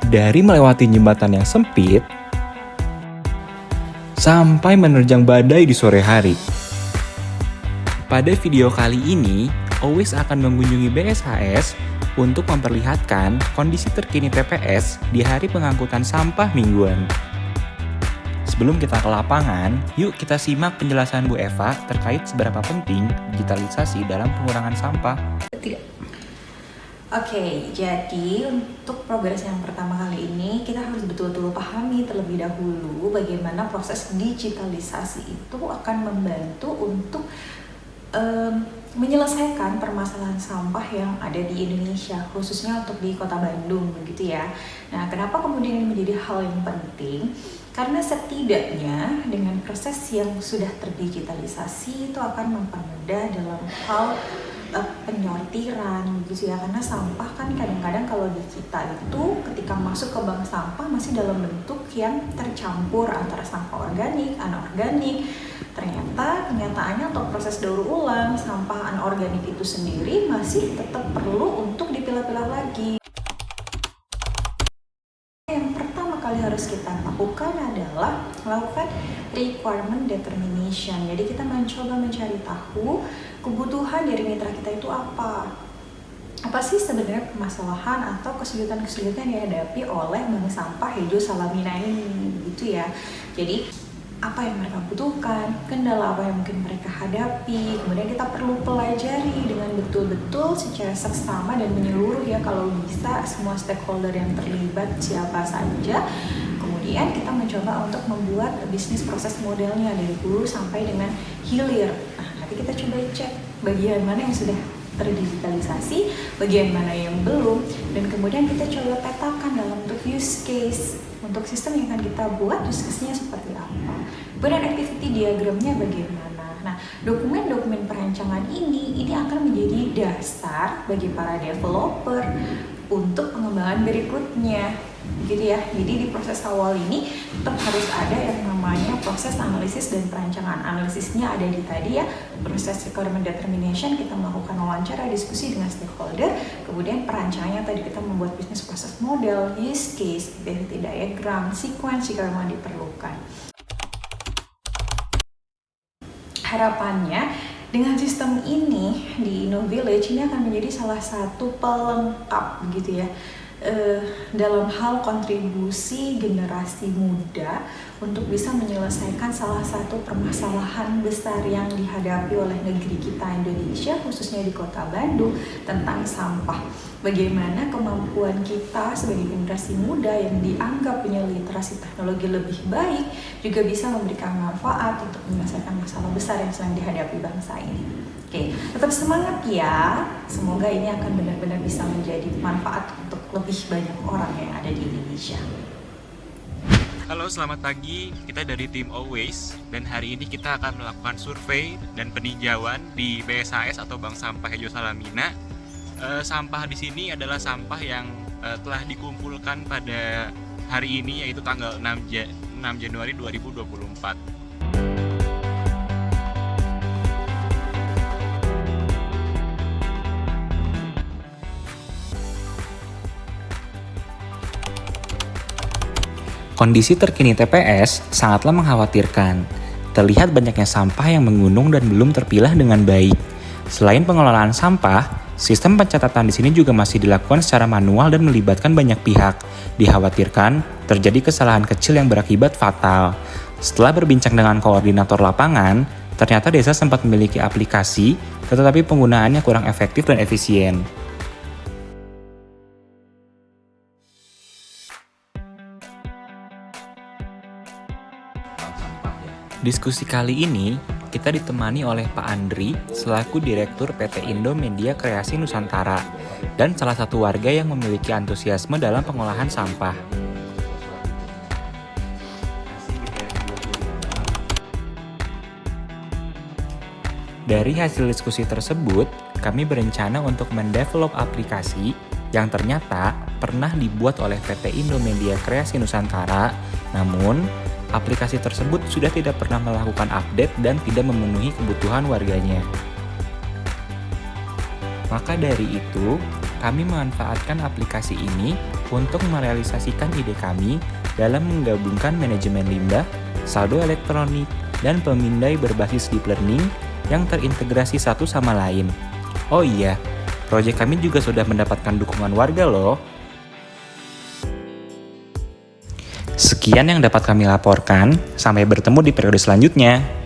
Dari melewati jembatan yang sempit, sampai menerjang badai di sore hari. Pada video kali ini, Always akan mengunjungi BSHS untuk memperlihatkan kondisi terkini TPS di hari pengangkutan sampah mingguan. Sebelum kita ke lapangan, yuk kita simak penjelasan Bu Eva terkait seberapa penting digitalisasi dalam pengurangan sampah. Oke, jadi untuk progres yang pertama kali ini kita harus betul-betul pahami terlebih dahulu bagaimana proses digitalisasi itu akan membantu untuk menyelesaikan permasalahan sampah yang ada di Indonesia, khususnya untuk di Kota Bandung, begitu ya. Nah, kenapa kemudian ini menjadi hal yang penting? Karena setidaknya dengan proses yang sudah terdigitalisasi itu akan mempermudah dalam hal penyortiran, gitu ya. Karena sampah kan kadang-kadang kalau di kita itu ketika masuk ke bank sampah masih dalam bentuk yang tercampur antara sampah organik, anorganik. Ternyata kenyataannya untuk proses daur ulang sampah anorganik itu sendiri masih tetap perlu untuk dipilah-pilah lagi. Yang pertama kali harus kita lakukan adalah melakukan requirement determination. Jadi kita mencoba mencari tahu kebutuhan dari mitra kita itu apa sih sebenarnya permasalahan atau kesulitan-kesulitan yang dihadapi oleh bank sampah Hejo Salamina ini, gitu ya. Jadi apa yang mereka butuhkan, kendala apa yang mungkin mereka hadapi, kemudian kita perlu pelajari dengan betul-betul secara seksama dan menyeluruh ya, kalau bisa semua stakeholder yang terlibat siapa saja. Kemudian kita mencoba untuk membuat bisnis proses modelnya dari hulu sampai dengan hilir. Nah, nanti kita coba cek bagian mana yang sudah terdigitalisasi, bagian mana yang belum, dan kemudian kita coba petakan dalam bentuk use case. Untuk sistem yang akan kita buat, use case-nya seperti apa, kemudian activity diagramnya bagaimana. Nah, dokumen-dokumen perancangan ini akan menjadi dasar bagi para developer untuk pengembangan berikutnya, gitu ya. Jadi di proses awal ini tetap harus ada yang namanya proses analisis dan perancangan. Analisisnya ada di tadi ya, proses requirement determination, kita melakukan wawancara, diskusi dengan stakeholder. Kemudian perancangannya tadi kita membuat bisnis proses model, use case, activity diagram, sequence jika memang diperlukan. Harapannya dengan sistem ini di InnoVillage ini akan menjadi salah satu pelengkap, gitu ya, dalam hal kontribusi generasi muda untuk bisa menyelesaikan salah satu permasalahan besar yang dihadapi oleh negeri kita Indonesia, khususnya di Kota Bandung, tentang sampah. Bagaimana kemampuan kita sebagai generasi muda yang dianggap punya literasi teknologi lebih baik juga bisa memberikan manfaat untuk menyelesaikan masalah besar yang sedang dihadapi bangsa ini. Oke, tetap semangat ya. Semoga ini akan benar-benar bisa menjadi manfaat untuk lebih banyak orang yang ada di Indonesia. Halo, selamat pagi. Kita dari tim Always, dan hari ini kita akan melakukan survei dan peninjauan di BSHS atau Bank Sampah Hejo Salamina. Sampah di sini adalah sampah yang telah dikumpulkan pada hari ini, yaitu tanggal 6 Januari 2024. Kondisi terkini TPS sangatlah mengkhawatirkan. Terlihat banyaknya sampah yang menggunung dan belum terpilah dengan baik. Selain pengelolaan sampah, sistem pencatatan di sini juga masih dilakukan secara manual dan melibatkan banyak pihak. Dikhawatirkan terjadi kesalahan kecil yang berakibat fatal. Setelah berbincang dengan koordinator lapangan, ternyata desa sempat memiliki aplikasi, tetapi penggunaannya kurang efektif dan efisien. Diskusi kali ini kita ditemani oleh Pak Andri selaku Direktur PT Indo Media Kreasi Nusantara dan salah satu warga yang memiliki antusiasme dalam pengolahan sampah. Dari hasil diskusi tersebut, kami berencana untuk mendevelop aplikasi yang ternyata pernah dibuat oleh PT Indo Media Kreasi Nusantara, namun aplikasi tersebut sudah tidak pernah melakukan update dan tidak memenuhi kebutuhan warganya. Maka dari itu, kami memanfaatkan aplikasi ini untuk merealisasikan ide kami dalam menggabungkan manajemen limbah, saldo elektronik, dan pemindai berbasis deep learning yang terintegrasi satu sama lain. Oh iya, proyek kami juga sudah mendapatkan dukungan warga loh. Sekian yang dapat kami laporkan, sampai bertemu di periode selanjutnya.